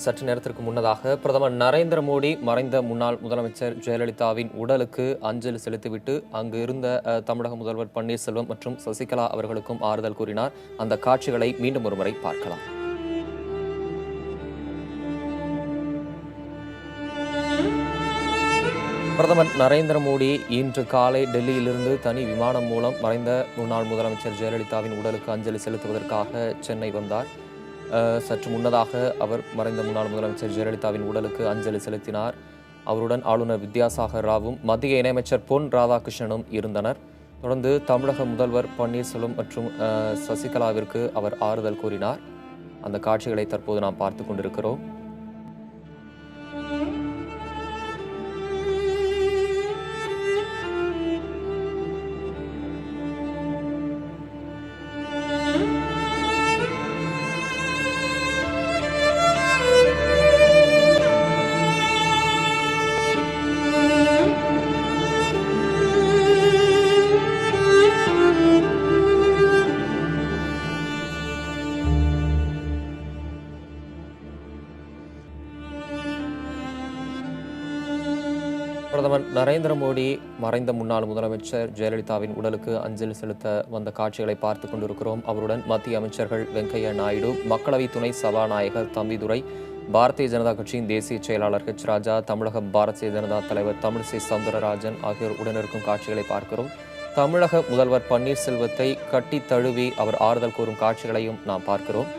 சற்று நேரத்திற்கு முன்னதாக பிரதமர் நரேந்திர மோடி மறைந்த முன்னாள் முதலமைச்சர் ஜெயலலிதாவின் உடலுக்கு அஞ்சலி செலுத்திவிட்டு அங்கு இருந்த தமிழக முதல்வர் பன்னீர்செல்வம் மற்றும் சசிகலா அவர்களுக்கும் ஆறுதல் கூறினார். அந்த காட்சிகளை மீண்டும் ஒருமுறை பார்க்கலாம். பிரதமர் நரேந்திர மோடி இன்று காலை டெல்லியிலிருந்து தனி விமானம் மூலம் மறைந்த முன்னாள் முதலமைச்சர் ஜெயலலிதாவின் உடலுக்கு அஞ்சலி செலுத்துவதற்காக சென்னை வந்தார். சற்று முன்னதாக அவர் மறைந்த முன்னாள் முதலமைச்சர் ஜெயலலிதாவின் உடலுக்கு அஞ்சலி செலுத்தினார். அவருடன் ஆளுநர் வித்யாசாகர் ராவும் மத்திய இணையமைச்சர் பொன் ராதாகிருஷ்ணனும் இருந்தனர். தொடர்ந்து தமிழக முதல்வர் பன்னீர்செல்வம் மற்றும் சசிகலாவிற்கு அவர் ஆறுதல் கூறினார். அந்த காட்சிகளை தற்போது நாம் பார்த்து கொண்டிருக்கிறோம். பிரதமர் நரேந்திர மோடி மறைந்த முன்னாள் முதலமைச்சர் ஜெயலலிதாவின் உடலுக்கு அஞ்சலி செலுத்த வந்த காட்சிகளை பார்த்து கொண்டிருக்கிறோம். அவருடன் மத்திய அமைச்சர்கள் வெங்கையா நாயுடு, மக்களவை துணை சபாநாயகர் தம்பிதுரை, பாரதிய ஜனதா கட்சியின் தேசிய செயலாளர் ஹெச் ராஜா, தமிழக பாரதிய ஜனதா தலைவர் தமிழிசை சவுந்தரராஜன் ஆகியோர் உடனிருக்கும் காட்சிகளை பார்க்கிறோம். தமிழக முதல்வர் பன்னீர்செல்வத்தை கட்டி தழுவி அவர் ஆறுதல் கூறும் காட்சிகளையும் நாம் பார்க்கிறோம்.